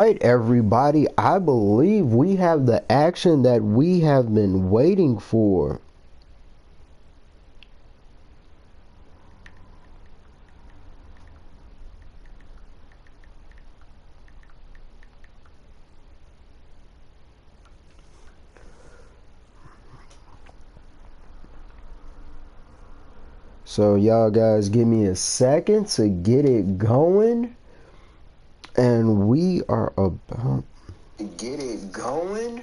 Right, everybody, I believe we have the action that we have been waiting for. So y'all guys give me a second to get it going, and we are about to get it going.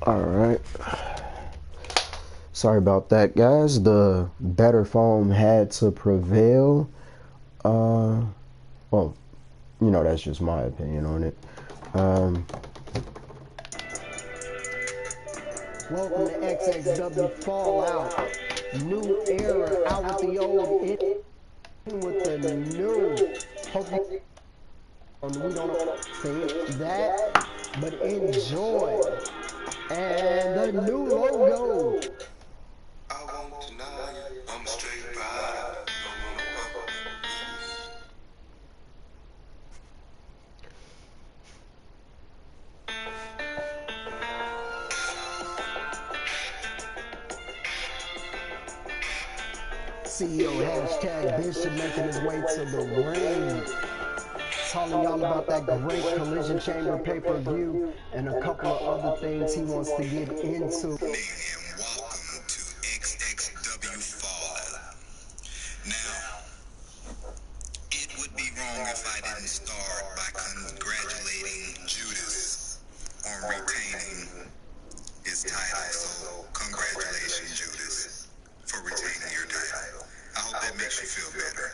All right. Sorry about that, guys. The better foam had to prevail. Well, you know, that's just my opinion on it. Welcome to XXW Fallout. New era, out with the old, in with the new. Hopefully, we don't say that, but enjoy. And the new logo. I won't deny you, I'm a straight rider. CEO hashtag Bishop making his way to the ring. Telling y'all about that great Collision Chamber pay-per-view and a couple of other things he wants to get into. And welcome to XXW Fallout. Now, it would be wrong if I didn't start by congratulating Judas on retaining his title. So, congratulations, Judas, for retaining your title. I hope that makes you feel better.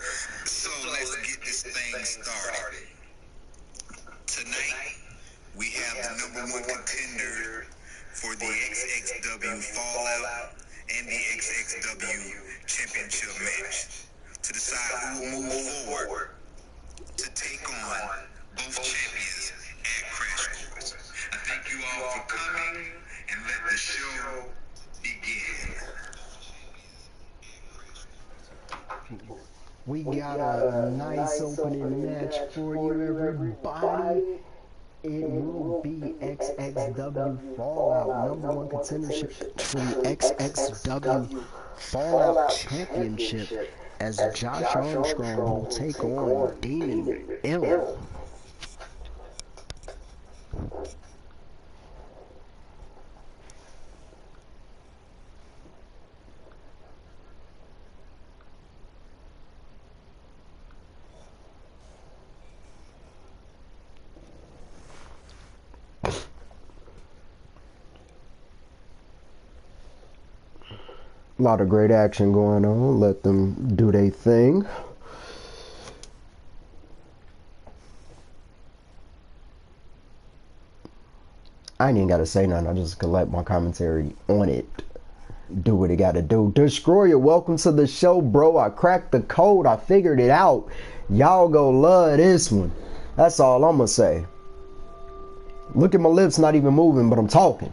So, let's get this thing started. Tonight, we have the #1 contender for the XXW Fallout and the XXW Championship match to decide who will move forward to take on both champions at Crash Course. I thank you all for coming, and let the show begin. We got a nice opening match for you, everybody. It will be XXW Fallout, #1 contendership for the XXW Fallout Championship, as Josh.ARMstrong will take on Demon Ill. A lot of great action going on. Let them do their thing. I ain't even gotta say nothing. I just collect my commentary on it. Do what it gotta do. Destroyer, welcome to the show, bro. I cracked the code. I figured it out. Y'all go love this one. That's all I'm gonna say. Look at my lips, not even moving, but I'm talking.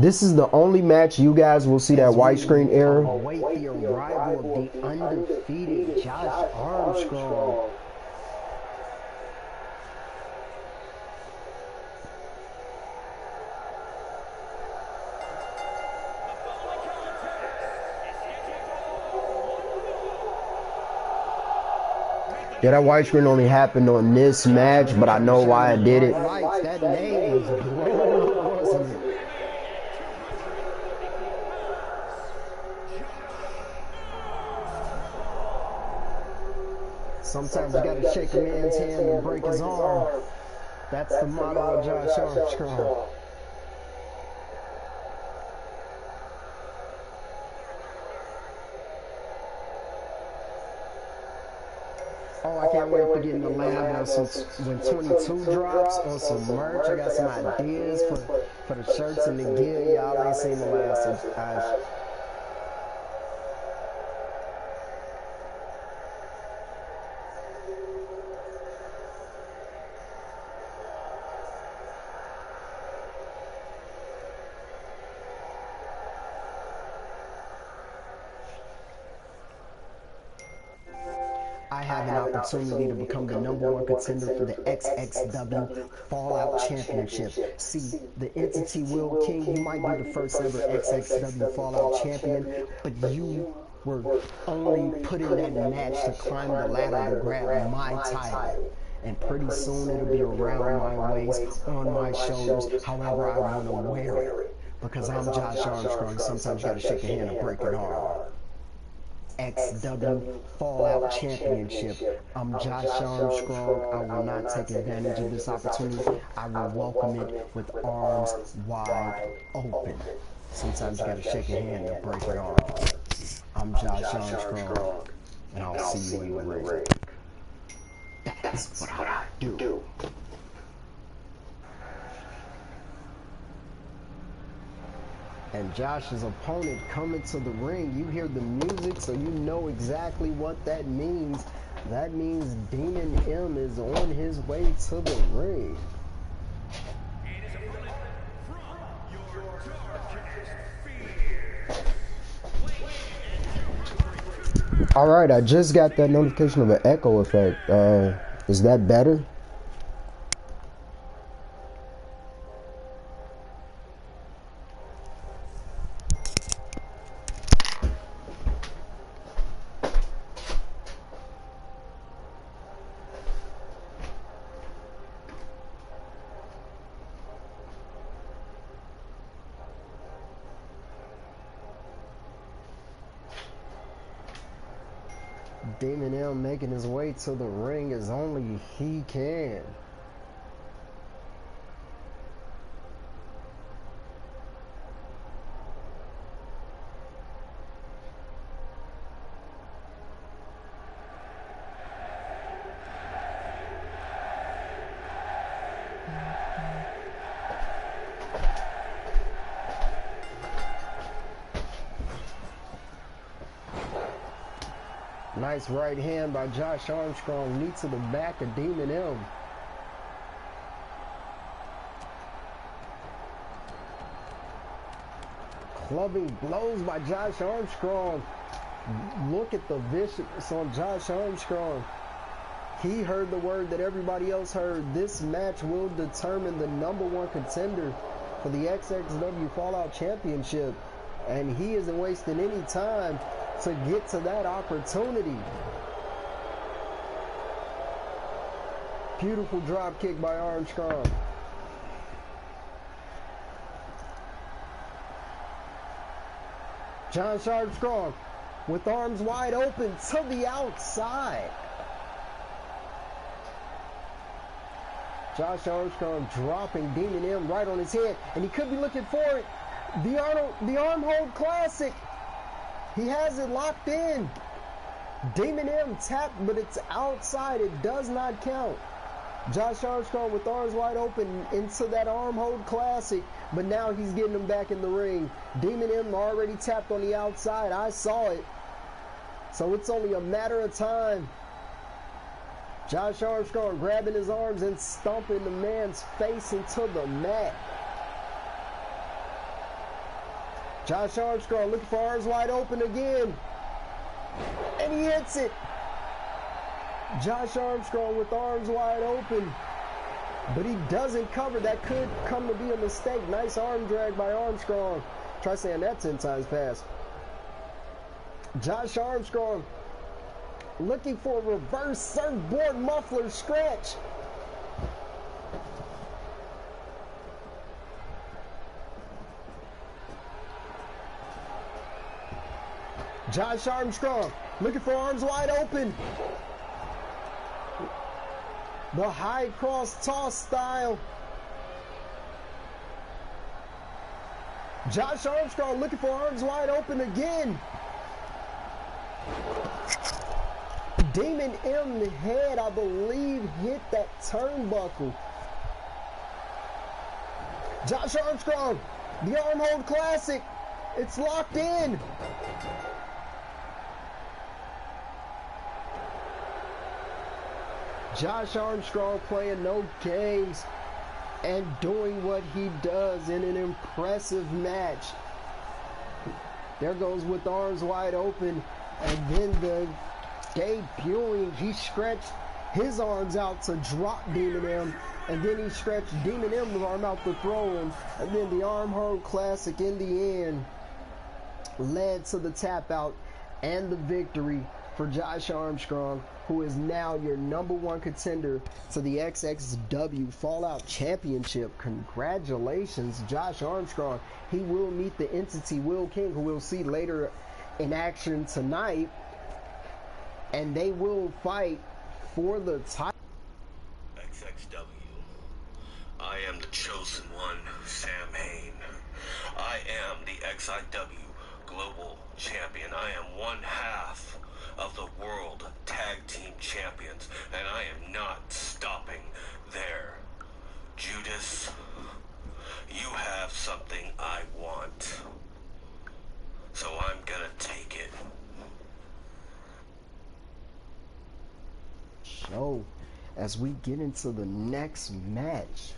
This is the only match you guys will see that widescreen error. Await the arrival of the undefeated Josh.ARMstrong. Yeah, that widescreen only happened on this match, but I know why I did it. That name was blown up, wasn't it? Sometimes you gotta shake a man's hand and break his arm. That's the motto of Josh.ARMstrong. Oh, I can't wait to get in the lab on some, when 22 drops on some merch. I got some ideas For the shirts and the gear, y'all ain't seen the last of Ash. I have an opportunity to become the #1 contender for the XXW Fallout Championship. See, the entity Will King, you might be the first ever XXW Fallout champion, but you were only put in that match to climb the ladder to grab my title. And pretty soon it'll be around my waist, on my shoulders, however I want to wear it. Because I'm Josh.ARMstrong, sometimes you gotta shake a hand and break an arm. XW Fallout Championship. I'm Josh.ARMstrong. I will not take advantage of this opportunity. I will welcome it with arms wide open. Sometimes you gotta shake a hand and break an arm. I'm Josh.ARMstrong, and I'll see you in the ring. That's what I do. And Josh's opponent coming to the ring, you hear the music, so you know exactly what that means. That means Demon M is on his way to the ring. Alright, I just got that notification of an echo effect. Is that better? Demon M making his way to the ring as only he can. Nice right hand by Josh.ARMstrong, knee to the back of Demon M. Clubbing blows by Josh.ARMstrong. Look at the vicious on Josh.ARMstrong. He heard the word that everybody else heard. This match will determine the #1 contender for the XXW Fallout Championship. And he isn't wasting any time to get to that opportunity. Beautiful drop kick by Armstrong. Josh.ARMstrong with arms wide open to the outside. Josh.ARMstrong dropping Demon M right on his head, and he could be looking for it. The arm hold classic. He has it locked in. Demon M tapped, but it's outside. It does not count. Josh.ARMstrong with arms wide open into that arm hold classic, but now he's getting him back in the ring. Demon M already tapped on the outside. I saw it. So it's only a matter of time. Josh.ARMstrong grabbing his arms and stomping the man's face into the mat. Josh.ARMstrong looking for arms wide open again. And he hits it. Josh.ARMstrong with arms wide open. But he doesn't cover. That could come to be a mistake. Nice arm drag by Armstrong. Try saying that 10 times fast. Josh.ARMstrong looking for a reverse surfboard muffler scratch. Josh.ARMstrong looking for arms wide open. The high cross toss style. Josh.ARMstrong looking for arms wide open again. Demon M head, I believe, hit that turnbuckle. Josh Armstrong, the Arm Hold Classic. It's locked in. Josh Armstrong playing no games and doing what he does in an impressive match. There goes with arms wide open, and then the debuting, he stretched his arms out to drop Demon M, and then he stretched Demon M's arm out to throw him, and then the Arm Hold Classic in the end led to the tap out and the victory for Josh Armstrong, who is now your #1 contender to the XXW Fallout Championship. Congratulations, Josh Armstrong. He will meet the entity Will King, who we'll see later in action tonight, and they will fight for the title. XXW. I am the chosen one, Sam Hain. I am the XIW Global Champion. I am one half of the World Tag Team Champions, and I am not stopping there. Judas, you have something I want, so I'm gonna take it. So, as we get into the next match,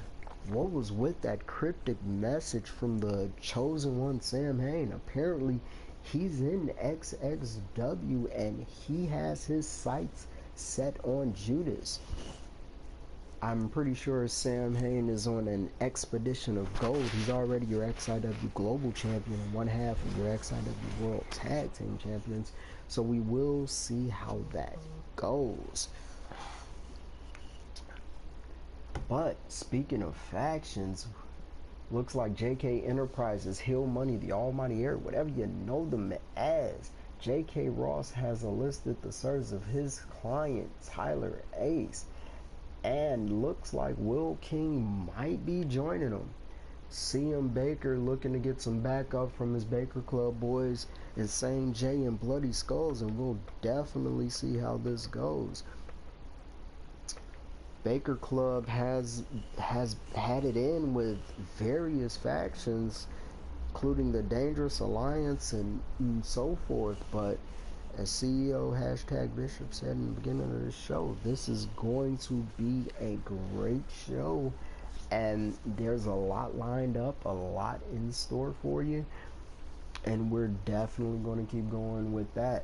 what was with that cryptic message from the chosen one, Sam Hain? Apparently, he's in XXW and he has his sights set on Judas. I'm pretty sure Sam Hain is on an expedition of gold. He's already your XIW Global Champion and one half of your XIW World Tag Team Champions. So we will see how that goes. But speaking of factions, looks like JK Enterprises, Hill Money, the Almighty Air, whatever you know them as, JK Ross has enlisted the service of his client Tyler Ace, and looks like Will King might be joining him. CM Baker looking to get some backup from his Baker Club boys, Insane J and Bloody Skulls, and we'll definitely see how this goes. Baker Club has had it in with various factions, including the Dangerous Alliance and so forth, but as CEO #Bishop said in the beginning of the show, this is going to be a great show, and there's a lot lined up, a lot in store for you, and we're definitely going to keep going with that.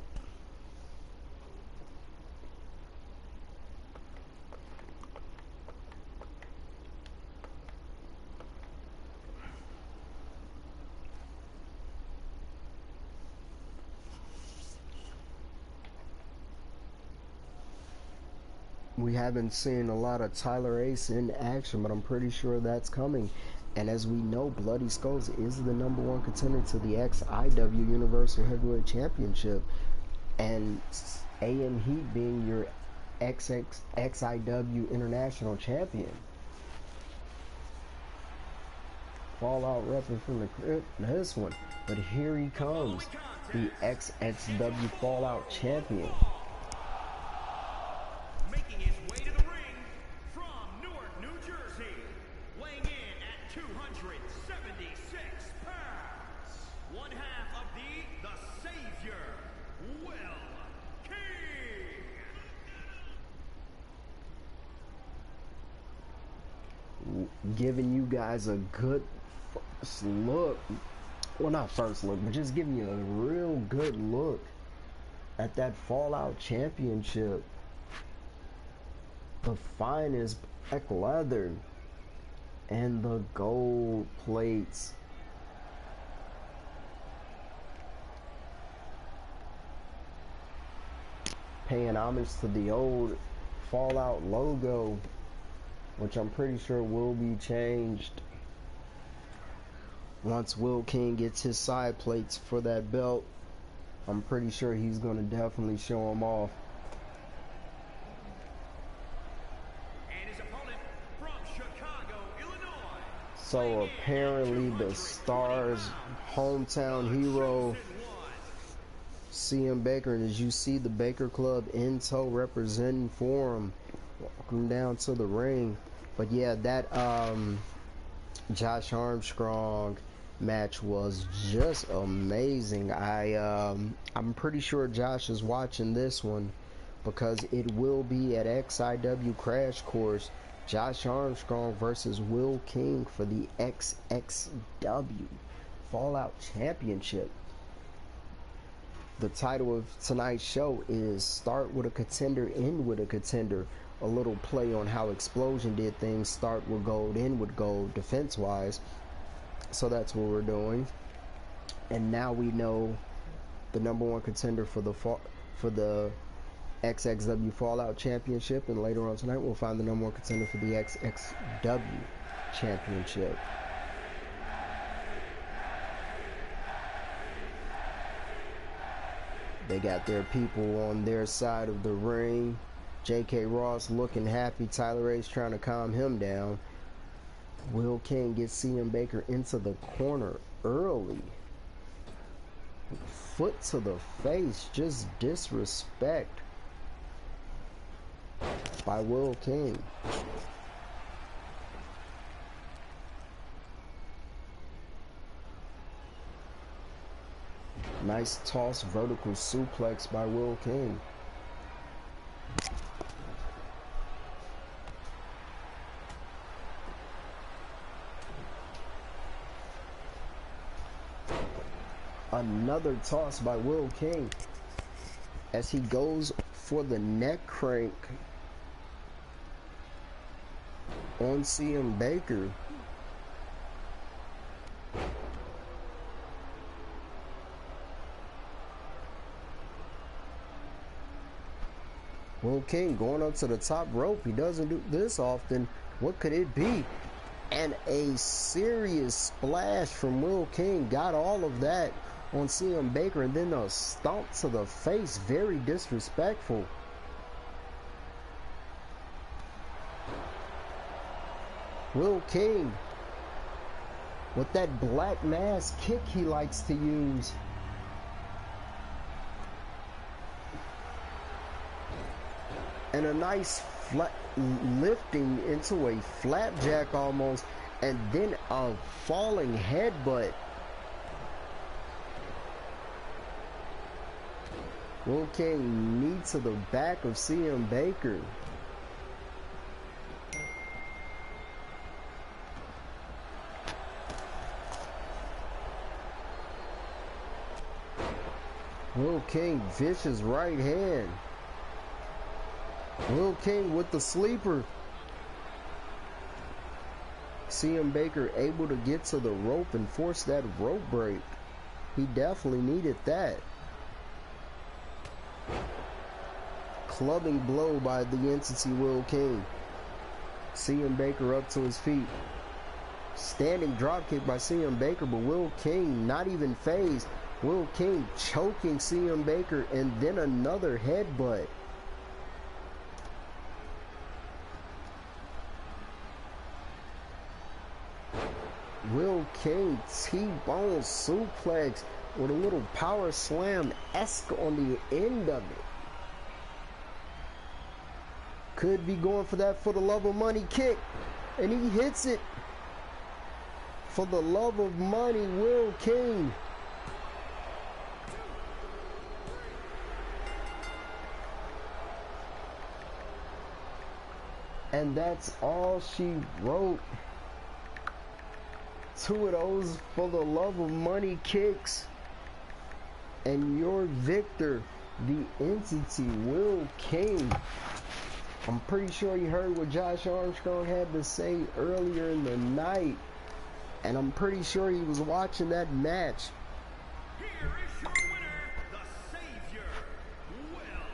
We haven't seen a lot of Tyler Ace in action, but I'm pretty sure that's coming. And as we know, Bloody Skulls is the #1 contender to the XIW Universal Heavyweight Championship, and AM Heat being your XIW International Champion. Fallout repping from the crib, this one. But here he comes, the XXW Fallout Champion. Making his way to the ring from Newark, New Jersey, weighing in at 276 pounds, one half of the Savior, Will King. Giving you guys a good first look, well, not first look, but just giving you a real good look at that Fallout Championship. The finest black leather and the gold plates. Paying homage to the old Fallout logo, which I'm pretty sure will be changed once Will King gets his side plates for that belt. I'm pretty sure he's going to definitely show them off. So apparently the Stars hometown hero CM Baker, and as you see the Baker Club in tow representing for him, welcome down to the ring. But yeah, that Josh Armstrong match was just amazing. I'm pretty sure Josh is watching this one because it will be at XIW Crash Course. Josh Armstrong versus Will King for the XXW Fallout Championship. The title of tonight's show is Start with a Contender, End with a Contender. A little play on how Explosion did things, start with gold, end with gold, defense-wise. So that's what we're doing. And now we know the #1 contender for the XXW Fallout Championship, and later on tonight we'll find the #1 contender for the XXW Championship. They got their people on their side of the ring. J.K. Ross looking happy. Tyler Ace trying to calm him down. Will King gets CM Baker into the corner early. Foot to the face. Just disrespect by Will King. Nice toss, vertical suplex by Will King. Another toss by Will King as he goes for the neck crank on CM Baker. Will King going up to the top rope. He doesn't do this often. What could it be? And a serious splash from Will King. Got all of that on CM Baker, and then a stomp to the face. Very disrespectful. Will King with that black mass kick he likes to use. And a nice flat lifting into a flapjack almost, and then a falling headbutt. Will King knee to the back of CM Baker. Will King vicious right hand. Will King with the sleeper. CM Baker able to get to the rope and force that rope break. He definitely needed that. Clubbing blow by the entity Will King. CM Baker up to his feet. Standing dropkick by CM Baker, but Will King not even phased. Will King choking CM Baker, and then another headbutt. Will King T-bone suplex with a little power slam-esque on the end of it. Could be going for that for the love of money kick, and he hits it. For the love of money, Will King. And that's all she wrote. 2 of those for the love of money kicks. And your victor, the entity, Will King. I'm pretty sure you heard what Josh Armstrong had to say earlier in the night. And I'm pretty sure he was watching that match. Here is your winner, the Savior, Will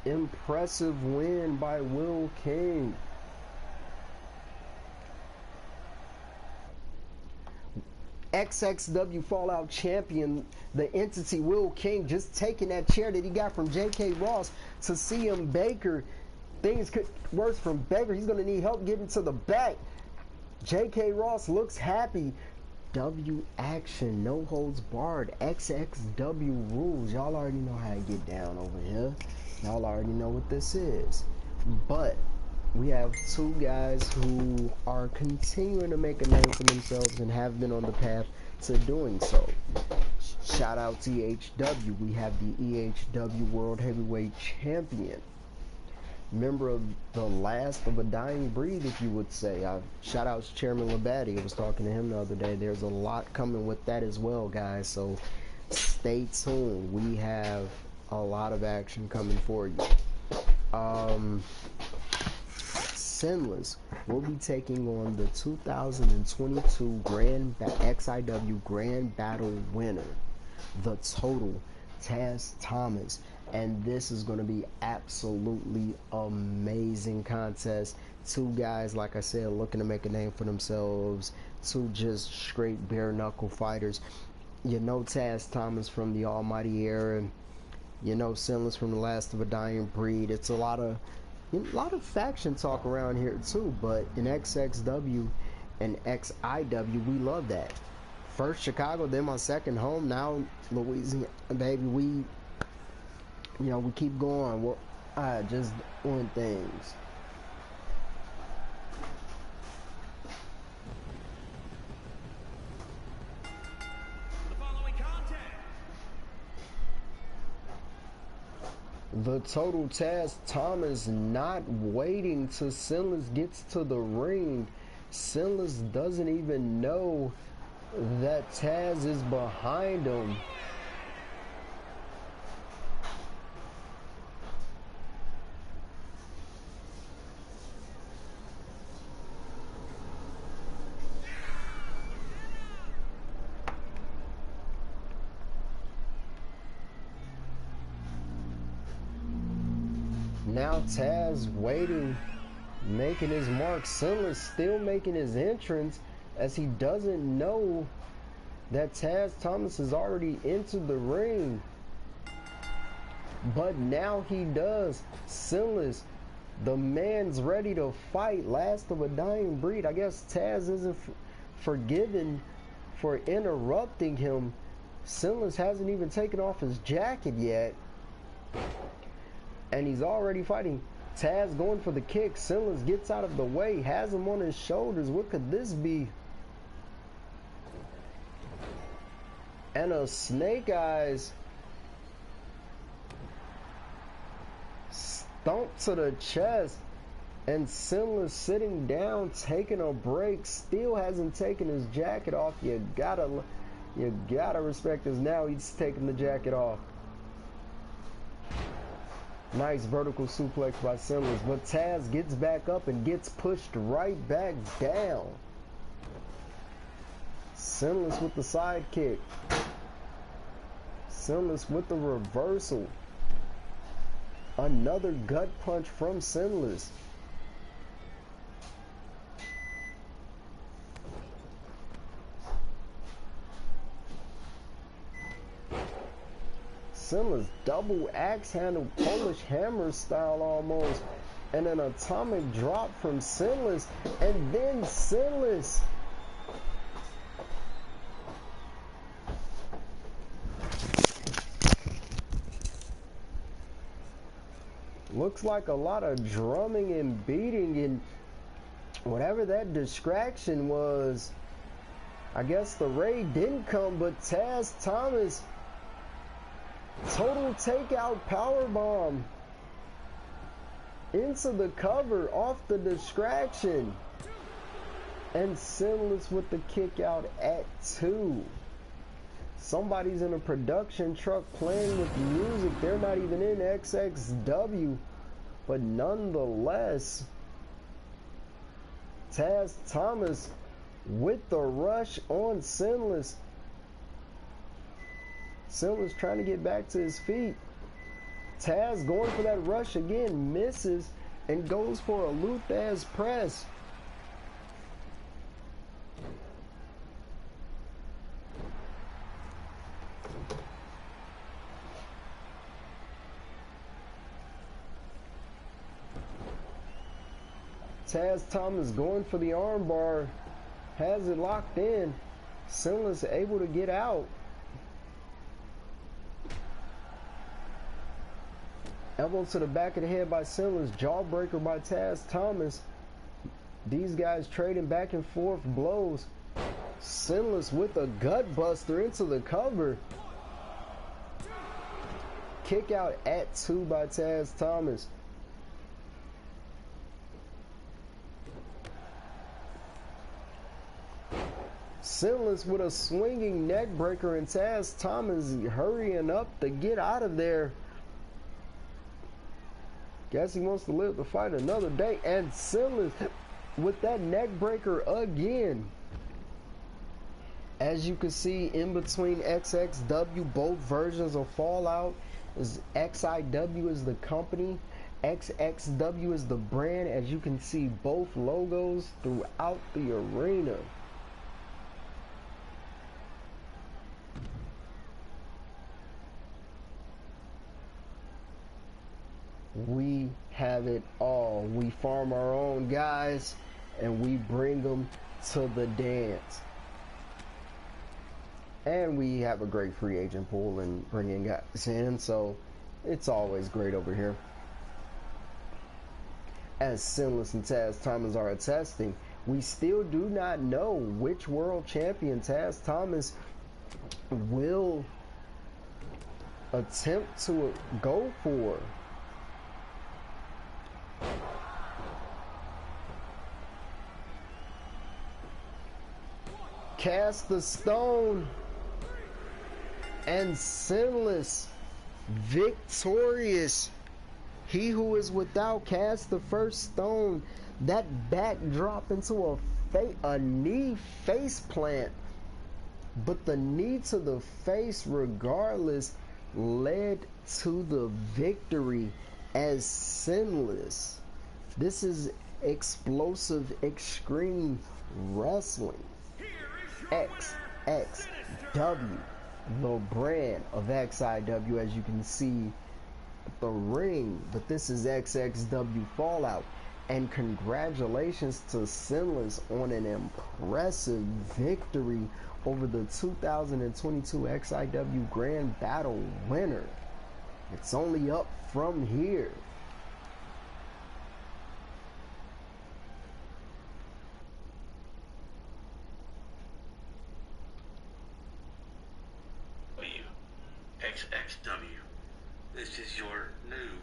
King. Impressive win by Will King. XXW Fallout champion, the entity Will King, just taking that chair that he got from J.K. Ross to CM Baker. Things could worse from Baker. He's going to need help getting to the back. J.K. Ross looks happy. XXW action, no holds barred, XXW rules. Y'all already know how to get down over here. Y'all already know what this is. But we have two guys who are continuing to make a name for themselves and have been on the path to doing so. Shout out to EHW. We have the EHW World Heavyweight Champion, member of the last of a dying breed, if you would say. Shout out to Chairman Labadie. I was talking to him the other day. There's a lot coming with that as well, guys, so stay tuned. We have a lot of action coming for you. Sinless will be taking on the 2022 XIW Grand Battle winner, the Total Taz Thomas. And this is going to be absolutely amazing contest. Two guys, like I said, looking to make a name for themselves. Two just straight bare knuckle fighters. You know Taz Thomas from the Almighty era. You know Sinless from the Last of a Dying Breed. It's a lot of faction talk around here too, but in XXW and XIW, we love that. First Chicago, then my second home, now Louisiana, baby. We keep going. We're just doing things. The Total Taz Thomas not waiting till Sinless gets to the ring. Sinless doesn't even know that Taz is behind him. Now Taz waiting, making his mark. Sinless still making his entrance as he doesn't know that Taz Thomas is already into the ring. But now he does. Sinless, the man's ready to fight. Last of a dying breed. I guess Taz isn't forgiven for interrupting him. Sinless hasn't even taken off his jacket yet, and he's already fighting. Taz going for the kick. Sinless gets out of the way, has him on his shoulders. What could this be? And a snake eyes stomp to the chest, and Sinless sitting down, taking a break, still hasn't taken his jacket off. You gotta respect this. Now he's taking the jacket off. Nice vertical suplex by Sinless, but Taz gets back up and gets pushed right back down. Sinless with the side kick. Sinless with the reversal. Another gut punch from Sinless. Sinless double axe handle, Polish hammer style almost, and an atomic drop from Sinless, and then Sinless looks like a lot of drumming and beating, and whatever that distraction was, I guess the raid didn't come, but Taz Thomas total takeout powerbomb into the cover off the distraction, and Sinless with the kick out at 2. Somebody's in a production truck playing with music. They're not even in XXW, but nonetheless, Taz Thomas with the rush on Sinless. Sinless trying to get back to his feet. Taz going for that rush again, misses, and goes for a Luthez press. Taz Thomas going for the armbar, has it locked in. Sinless able to get out. Elbow to the back of the head by Sinless. Jawbreaker by Taz Thomas. These guys trading back and forth blows. Sinless with a gut buster into the cover. Kick out at 2 by Taz Thomas. Sinless with a swinging neck breaker, and Taz Thomas hurrying up to get out of there. Guess he wants to live to fight another day. And Sinless with that neck breaker again. As you can see in between XXW, both versions of Fallout, is XIW is the company, XXW is the brand. As you can see, both logos throughout the arena. We have it all. We farm our own guys and we bring them to the dance. And we have a great free agent pool and bringing guys in, so it's always great over here. As Sinless and Taz Thomas are attesting, we still do not know which world champion Taz Thomas will attempt to go for. Cast the stone, and Sinless victorious. He who is without cast the first stone. That backdrop into a knee face plant, but the knee to the face regardless led to the victory as Sinless. This is explosive extreme wrestling. XXW, the brand of XIW, as you can see the ring, but this is XXW Fallout. And congratulations to Sinless on an impressive victory over the 2022 XIW Grand Battle winner. It's only up from here. XXW. This is your new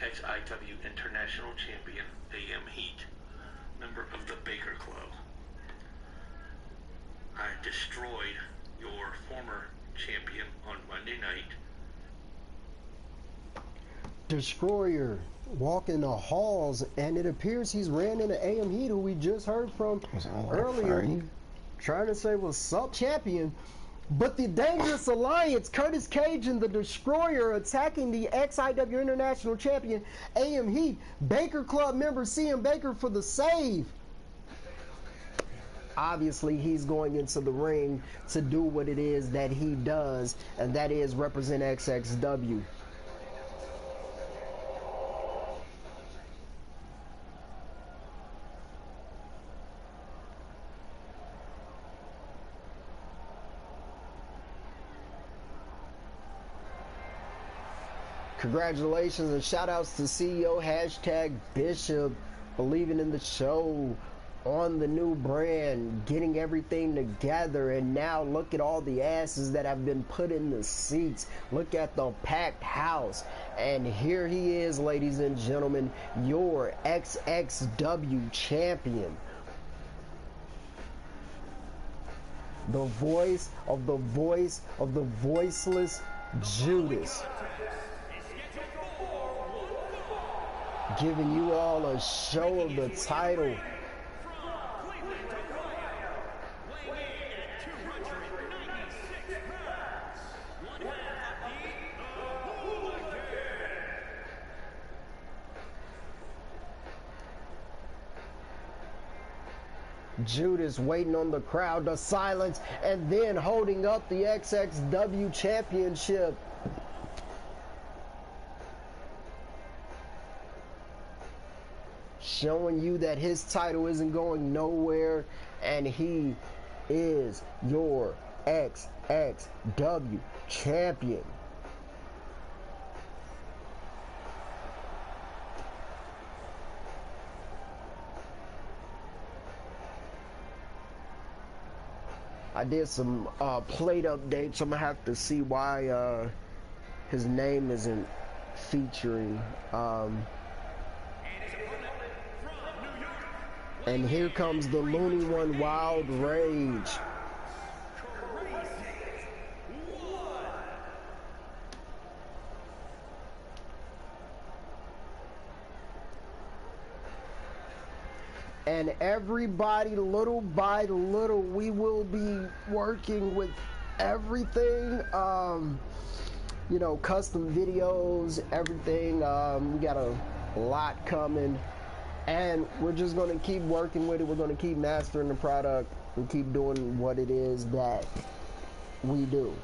XIW International Champion, AM Heat, member of the Baker Club. I destroyed your former champion on Monday night. Destroyer walking the halls, and it appears he's ran into AM Heat, who we just heard from earlier, trying to say what's up, champion. But the Dangerous Alliance, Curtis Cage and the Destroyer attacking the XIW International Champion, AM Heat. Baker Club member CM Baker for the save. Obviously, he's going into the ring to do what it is that he does, and that is represent XXW. Congratulations and shout outs to CEO #Bishop, believing in the show, on the new brand, getting everything together. And now look at all the asses that have been put in the seats. Look at the packed house. And here he is, ladies and gentlemen, your XXW champion. The voice of the voiceless Judas. Giving you all a show of the title. Judas waiting on the crowd to silence, and then holding up the XXW championship. Showing you that his title isn't going nowhere, and he is your XXW champion. I did some plate updates. I'm gonna have to see why his name isn't featuring. And here comes the Looney One Wild Rage. And everybody, little by little, we will be working with everything. You know, custom videos, everything. We got a lot coming. And we're just going to keep working with it. We're going to keep mastering the product and keep doing what it is that we do.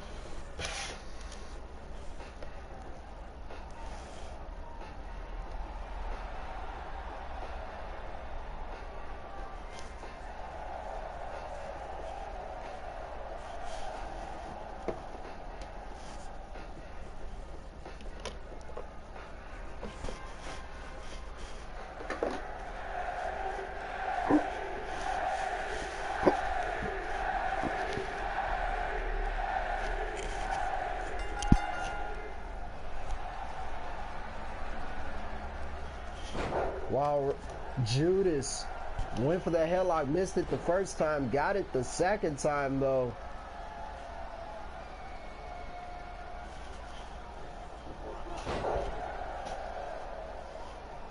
While Judas went for the headlock, missed it the first time, got it the second time though.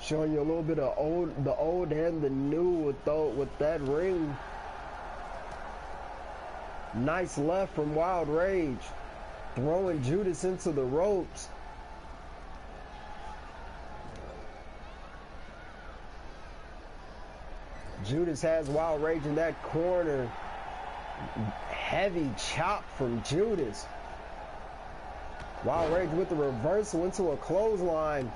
Showing you a little bit of the old and the new with that ring. Nice left from Wild Rage, throwing Judas into the ropes. Judas has Wild Rage in that corner. Heavy chop from Judas. Wild Rage with the reversal into a clothesline.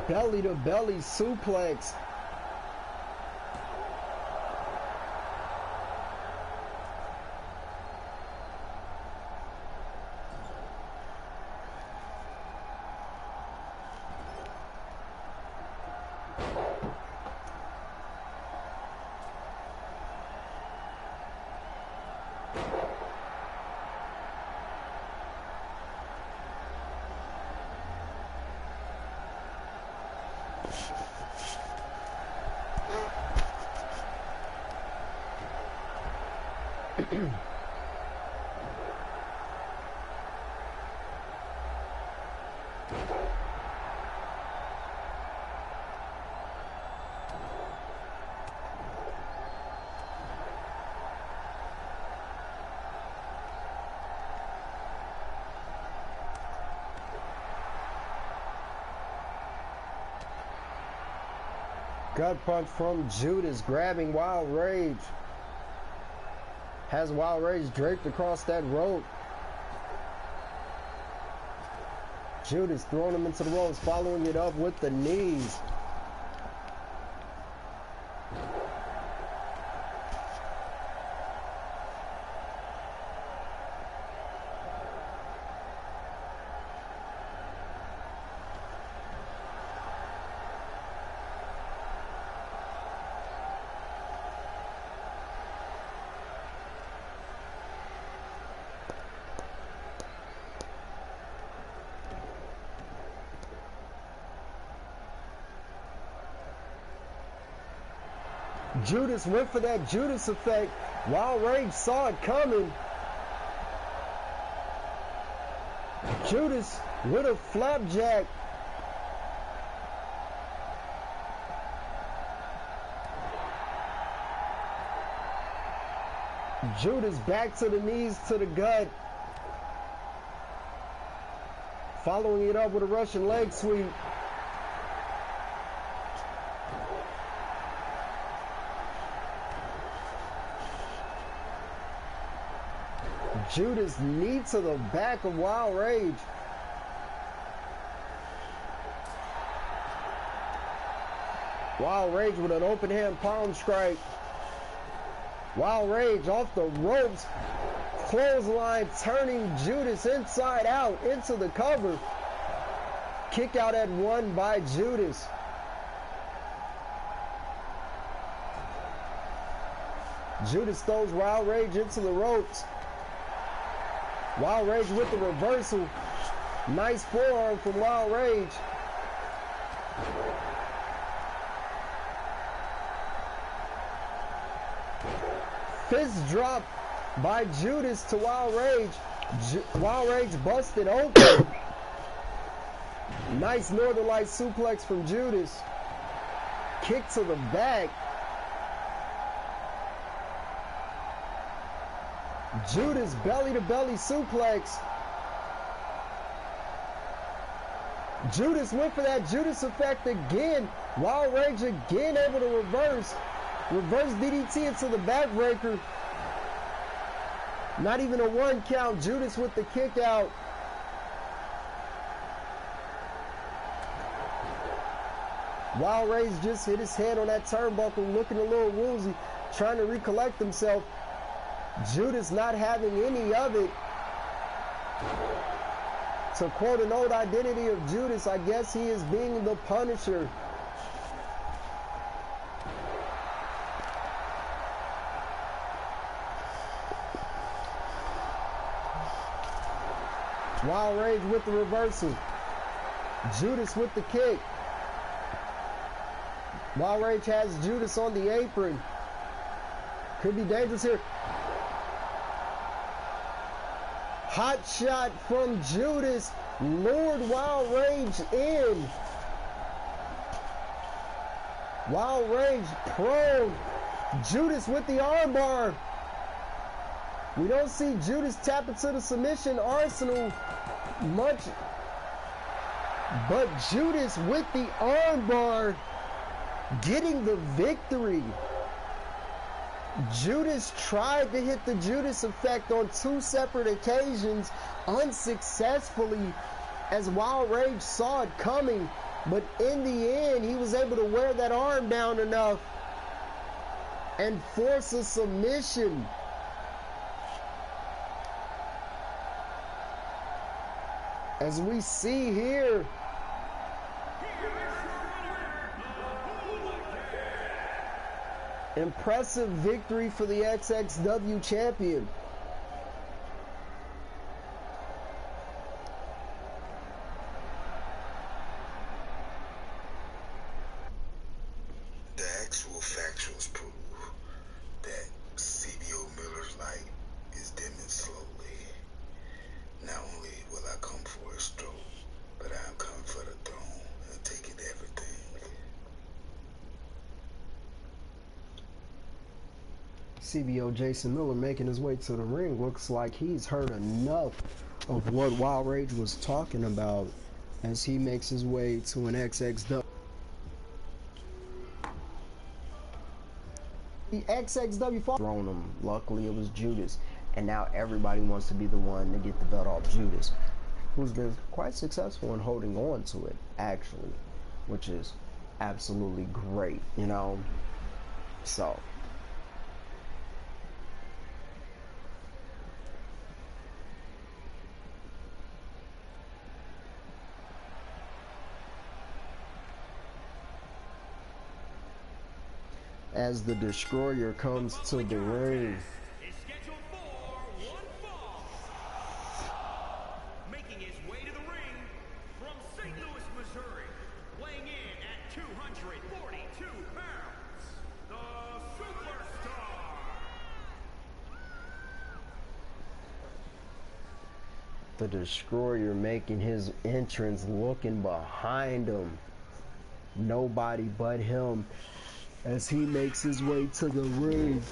Belly to belly suplex. Gut punch from Judas, grabbing Wild Rage. Has Wild Rage draped across that rope. Judas throwing him into the ropes, following it up with the knees. Judas went for that Judas effect. Wild Rage saw it coming. Judas with a flapjack. Judas back to the knees, to the gut. Following it up with a Russian leg sweep. Judas knee to the back of Wild Rage. Wild Rage with an open hand palm strike. Wild Rage off the ropes. Clothesline turning Judas inside out into the cover. Kick out at 1 by Judas. Judas throws Wild Rage into the ropes. Wild Rage with the reversal. Nice forearm from Wild Rage. Fist drop by Judas to Wild Rage. Wild Rage busted open. Nice Northern Light suplex from Judas. Kick to the back. Judas belly to belly suplex. Judas went for that Judas effect again. Wild Rage again able to reverse. Reverse DDT into the backbreaker. Not even a 1 count. Judas with the kick out. Wild Rage just hit his head on that turnbuckle, looking a little woozy, trying to recollect himself. Judas not having any of it. To quote an old identity of Judas, I guess he is being the Punisher. Wild Rage with the reversal. Judas with the kick. Wild Rage has Judas on the apron. Could be dangerous here. Hot shot from Judas. Lured Wild Rage in. Wild Rage prone. Judas with the armbar. We don't see Judas tap into the submission arsenal much. But Judas with the armbar getting the victory. Judas tried to hit the Judas effect on 2 separate occasions unsuccessfully as Wild Rage saw it coming. But in the end, he was able to wear that arm down enough and force a submission. As we see here, impressive victory for the XXW champion. The actual factuals prove that CBO Miller's light is dimming slowly. Not only will I come for a stroke, but I am coming for the throne and taking everything. CBO Jason Miller making his way to the ring. Looks like he's heard enough of what Wild Rage was talking about as he makes his way to an XXW. The XXW thrown him. Luckily it was Judas. And now everybody wants to be the one to get the belt off Judas, who's been quite successful in holding on to it, actually, which is absolutely great, you know? So. As the Destroyer comes to the ring. Is scheduled for 1 fall. Making his way to the ring from St. Louis, Missouri, weighing in at 242 pounds, the Superstar. The Destroyer making his entrance, looking behind him. Nobody but him as he makes his way to the ring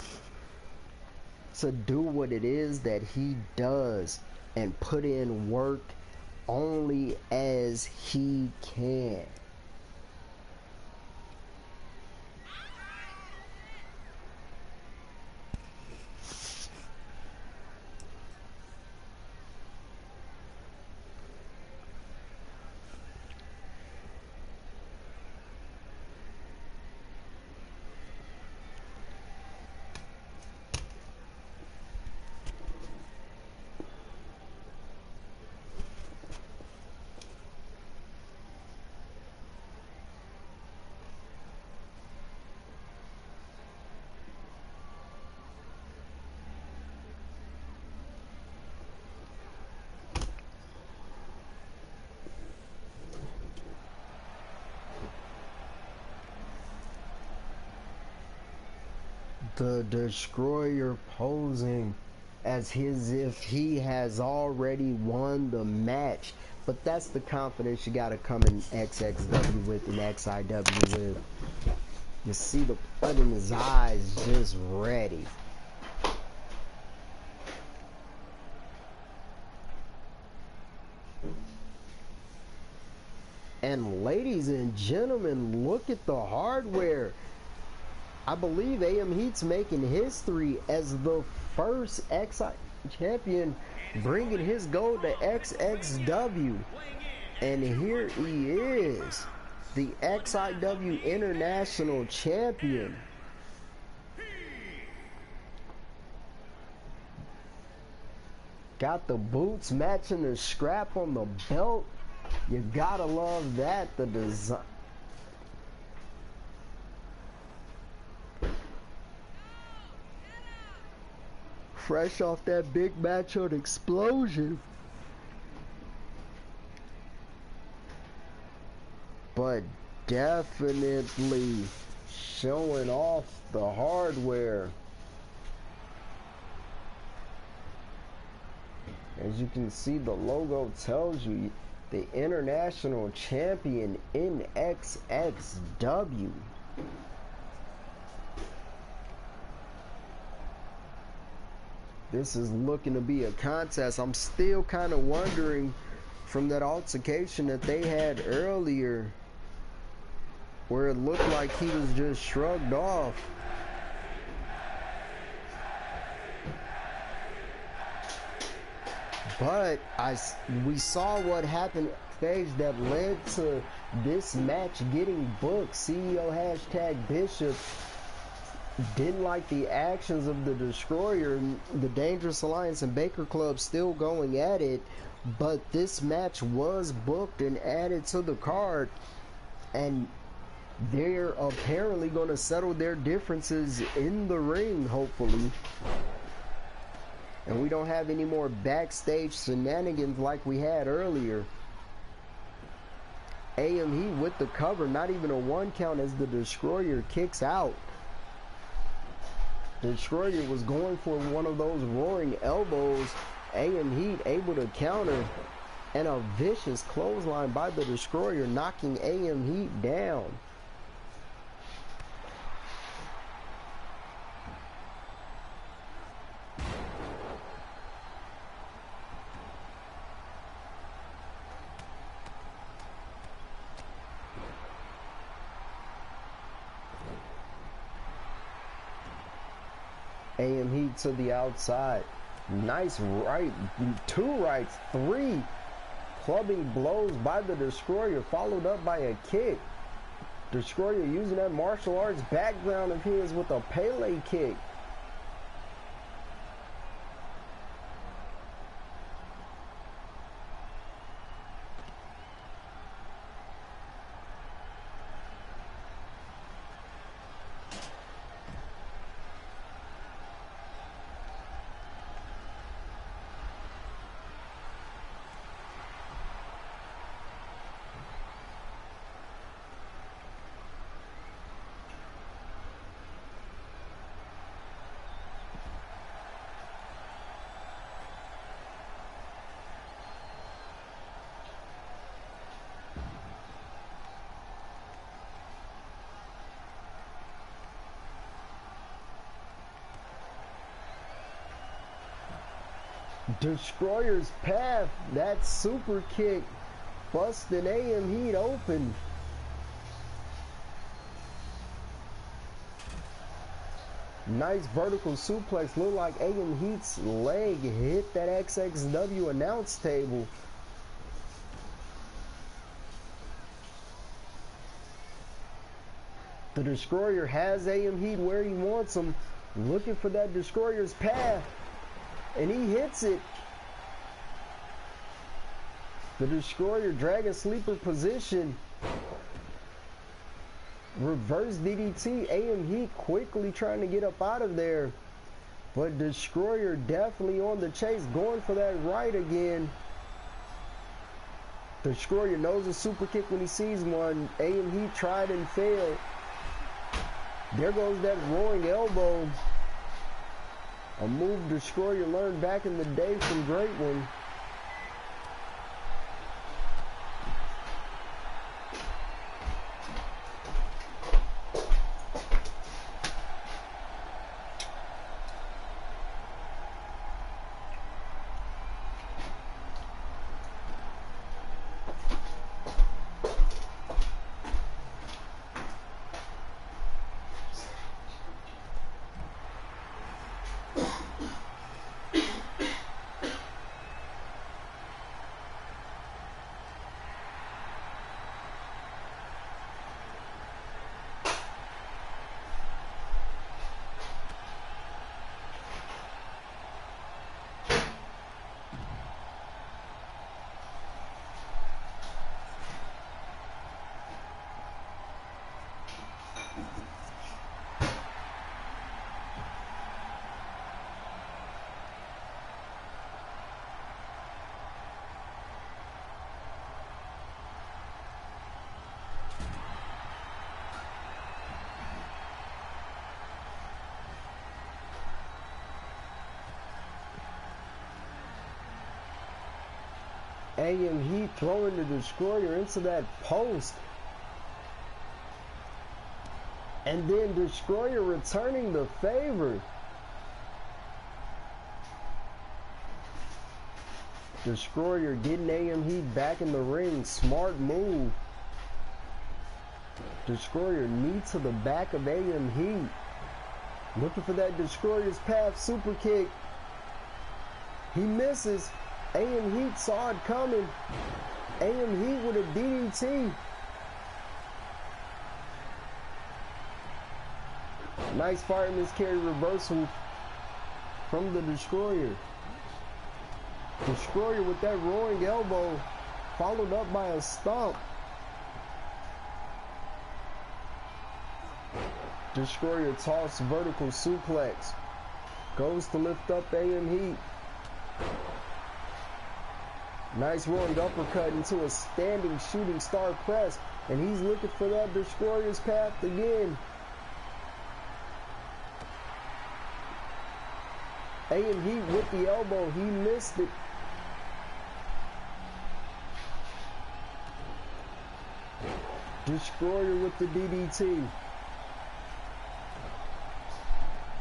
to do what it is that he does and put in work only as he can. The Destroyer posing as if he has already won the match. But that's the confidence you gotta come in XXW with and XIW with. You see the blood in his eyes, just ready. And ladies and gentlemen, look at the hardware. I believe AM Heat's making history as the first XI champion bringing his gold to XXW. And here he is, the XIW International Champion. Got the boots matching the scrap on the belt. You gotta love that, the design. Fresh off that big match on Explosion. But definitely showing off the hardware. As you can see, the logo tells you the International Champion in XXW. This is looking to be a contest. I'm still kind of wondering from that altercation that they had earlier where it looked like he was just shrugged off. But we saw what happened stage that led to this match getting booked. CEO #Bishop didn't like the actions of the Destroyer, the Dangerous Alliance and Baker Club still going at it, but this match was booked and added to the card, and they're apparently going to settle their differences in the ring, hopefully. And we don't have any more backstage shenanigans like we had earlier. AM Heat with the cover, not even a 1 count as the Destroyer kicks out. The Destroyer was going for one of those roaring elbows. AM Heat able to counter, and a vicious clothesline by the Destroyer, knocking AM Heat down. AM Heat to the outside. Nice right, 2 rights, 3 clubbing blows by the Destroyer, followed up by a kick. Destroyer using that martial arts background of his with a Pele kick. Destroyer's path, that super kick, busting AM Heat open. Nice vertical suplex, looked like AM Heat's leg hit that XXW announce table. The Destroyer has AM Heat where he wants him, looking for that Destroyer's path. And he hits it. The Destroyer Dragon Sleeper position. Reverse DDT. AM Heat quickly trying to get up out of there. But Destroyer definitely on the chase, going for that right again. Destroyer knows a super kick when he sees one. AM Heat tried and failed. There goes that roaring elbow. A move Destroyer learned back in the day from Great One. AM Heat throwing the Destroyer into that post. And then Destroyer returning the favor. Destroyer getting AM Heat back in the ring. Smart move. Destroyer knee to the back of AM Heat. Looking for that Destroyer's path super kick. He misses. AM Heat saw it coming. AM Heat with a DDT. Nice fire miscarry reversal from the Destroyer. Destroyer with that roaring elbow, followed up by a stomp. Destroyer toss vertical suplex. Goes to lift up AM Heat. Nice rolling uppercut into a standing shooting star press. And he's looking for that Destroyer's path again. AM Heat with the elbow. He missed it. Destroyer with the DDT.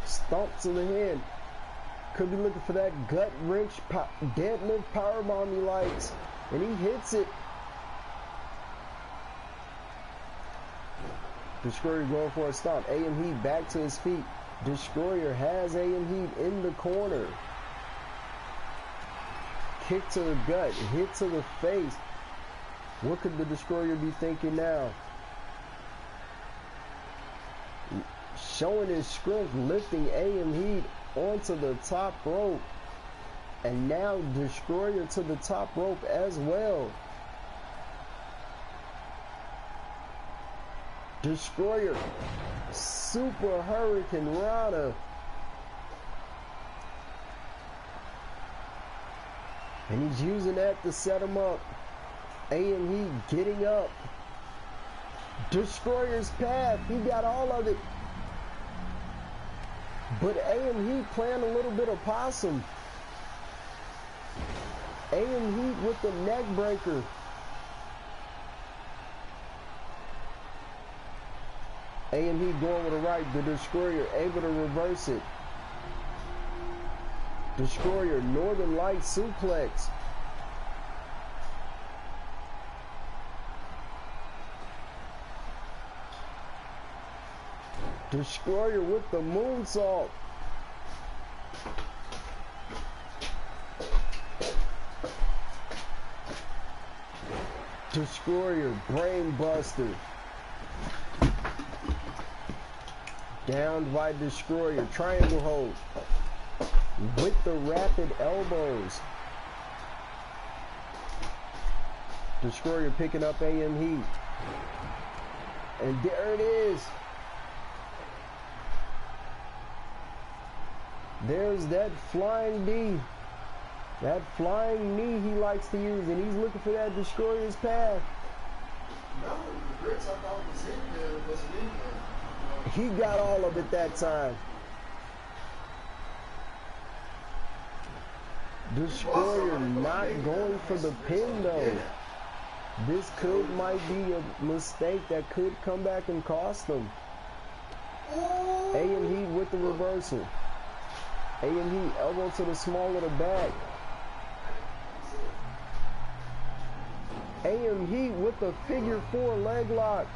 Stomp to the head. Could be looking for that gut wrench deadlift powerbomb he likes. And he hits it. Destroyer going for a stomp. AM Heat back to his feet. Destroyer has AM Heat in the corner. Kick to the gut. Hit to the face. What could the Destroyer be thinking now? Showing his strength, lifting AM Heat onto the top rope. And now Destroyer to the top rope as well. Destroyer, Super Hurricane Rana. And he's using that to set him up. AM Heat getting up. Destroyer's path, he got all of it. But AM Heat playing a little bit of possum. AM Heat with the neck breaker. AM Heat going with the right. The Destroyer able to reverse it. Destroyer Northern Light suplex. Destroyer with the moonsault. Destroyer brain buster. Down by Destroyer. Triangle hold. With the rapid elbows. Destroyer picking up AM Heat. And there it is. There's that flying D. That flying knee he likes to use, and he's looking for that Destroyer's path. No, the bricks I thought was in there wasn't in there. He got all of it that time. Destroyer not going for the pin though. This might be a mistake that could come back and cost him. AM Heat with the reversal. AM Heat elbow to the small of the back. AM Heat with the figure 4 leg lock.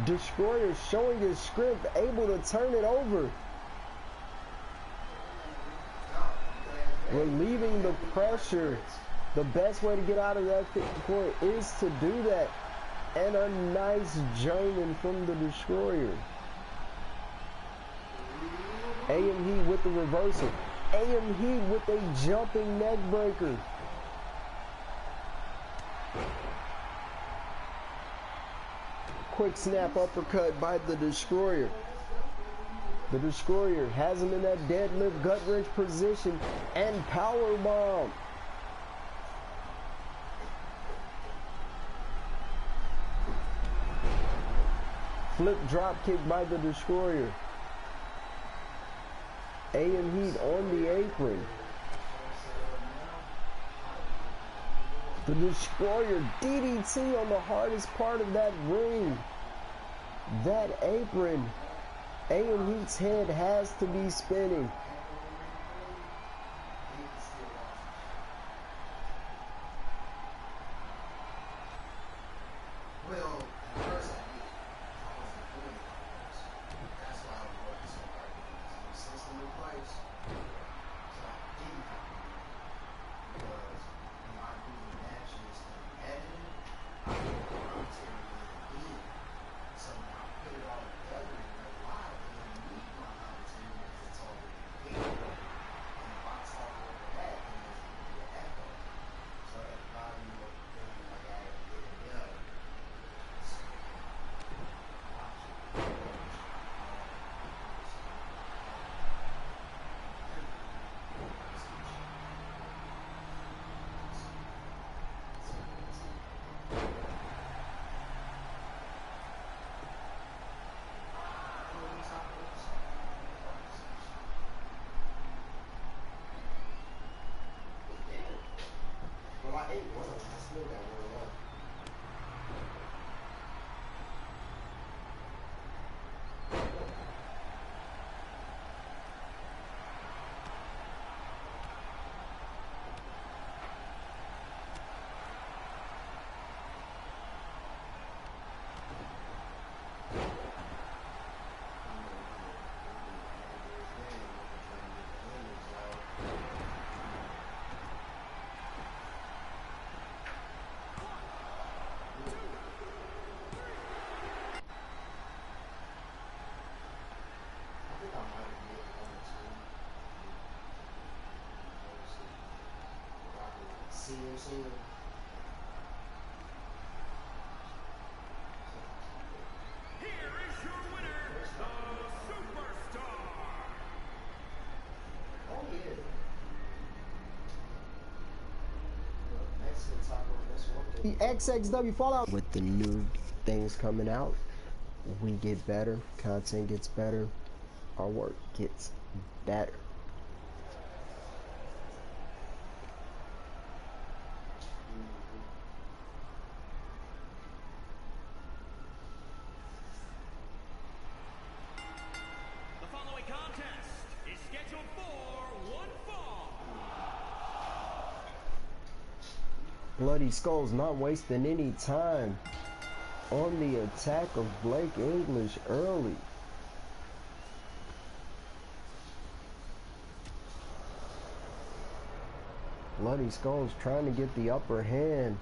Destroyer showing his script, able to turn it over. Relieving the pressure. The best way to get out of that point is to do that. And a nice German from the Destroyer. AM Heat with the reversal. AM Heat with a jumping neck breaker. Quick snap uppercut by the Destroyer. The Destroyer has him in that deadlift gut wrench position and power bomb. Flip drop kick by the Destroyer. AM Heat on the apron. The Destroyer DDT on the hardest part of that ring. That apron. AM Heat's head has to be spinning. Well, at first I did. I wasn't doing it at first. That's why I was working so hard. Because the system in place. So I didn't have to do it. Because, I do the matches competitive. I do the commentary in the So when I put it all together and go live, it didn't need my commentary because it's already prepared. And if I talk over that, then there's going to be an echo. So everybody will feel like I did it well. Well, I ate one. I still got one left. See him soon. Here is your winner, the Superstar. Oh yeah. Look, Mexican taco, that's one The thing. XXW Fallout. With the new things coming out, we get better, content gets better, our work gets better. The following contest is scheduled for one fall. Bloody Skull's not wasting any time on the attack of Blake English early. Bloody Skull's trying to get the upper hand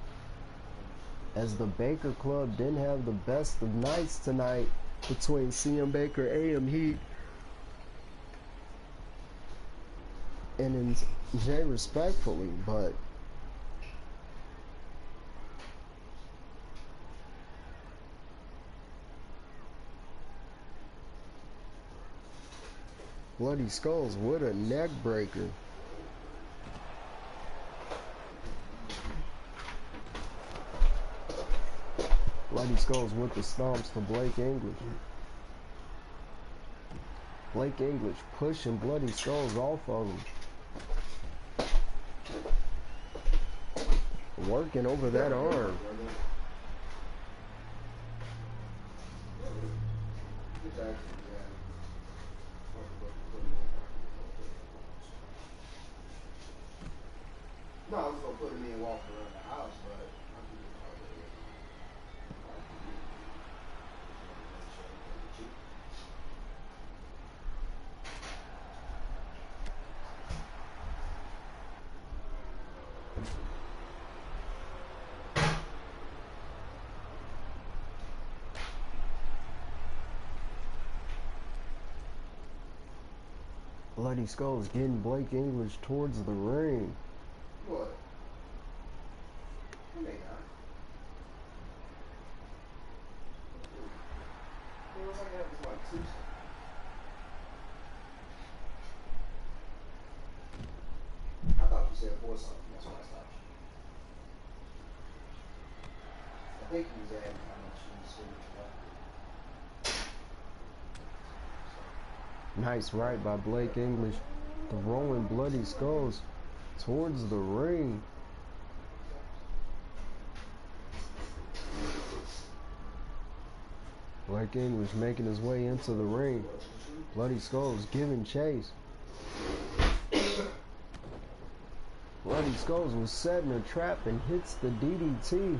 as the Baker Club didn't have the best of nights tonight between CM Baker, AM Heat, and Jay respectfully, but Bloody Skulls with a neck breaker. Bloody Skulls with the stomps to Blake English. Blake English pushing Bloody Skulls off of him. Working over that arm. No, I was gonna put him in and walk around the house, but Bloody Skulls getting Blake English towards the ring. what? I mean, it was like that was like Tuesday. I thought you said 4 something. That's why I stopped you. I think he was asking how much he was spending. Nice right by Blake English. Throwing Bloody Skulls towards the ring. Blake English making his way into the ring. Bloody Skulls giving chase. Bloody Skulls was setting a trap and hits the DDT.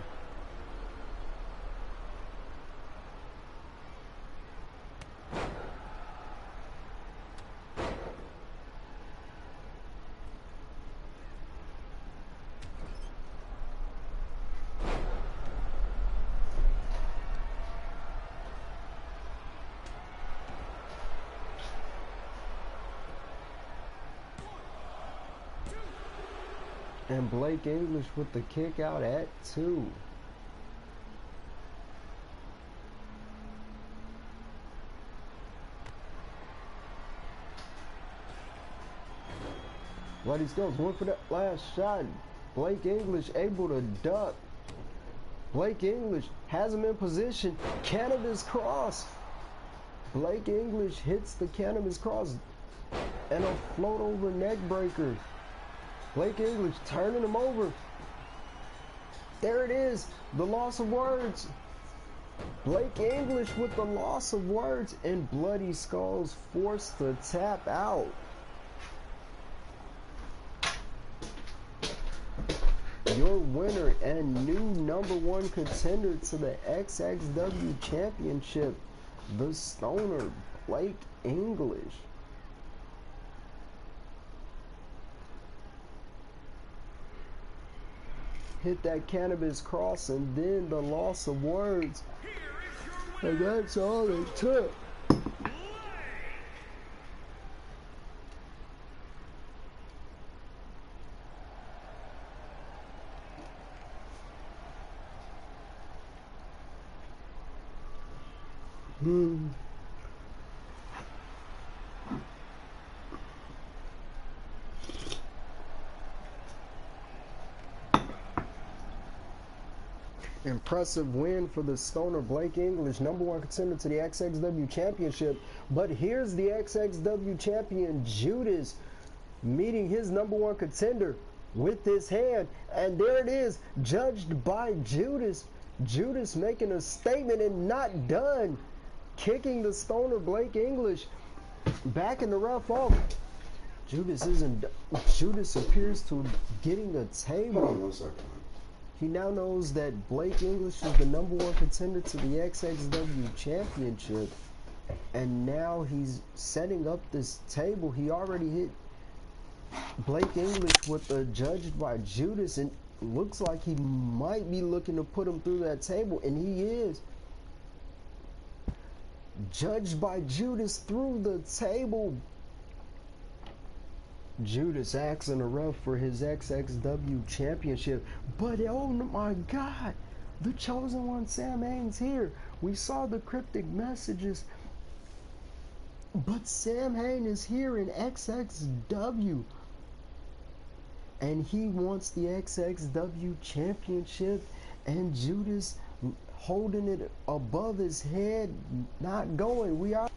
And Blake English with the kick out at 2. Bloody Skulls went for that last shot. Blake English able to duck. Blake English has him in position. Cannabis cross. Blake English hits the cannabis cross and a float over neck breaker. Blake English turning him over. There it is, the loss of words. Blake English with the loss of words, and Bloody Skulls forced to tap out. Your winner and new #1 contender to the XXW Championship, the Stoner, Blake English. Hit that cannabis cross and then the loss of words. And that's all it took. Impressive win for the Stoner Blake English, #1 contender to the XXW Championship. But here's the XXW champion Judas meeting his #1 contender with his hand, and there it is, judged by Judas. Judas making a statement and not done, kicking the Stoner Blake English back in the rough off. Judas appears to getting a table. Hold on 1 second. He now knows that Blake English is the #1 contender to the XXW Championship, and now he's setting up this table. He already hit Blake English with the judged by Judas, and looks like he might be looking to put him through that table, and he is. Judged by Judas through the table. Judas asking the ref for his XXW Championship. But oh my God, the chosen one, Sam Hain's here. We saw the cryptic messages, but Sam Hain is here in XXW. And he wants the XXW Championship and Judas holding it above his head, not going. We are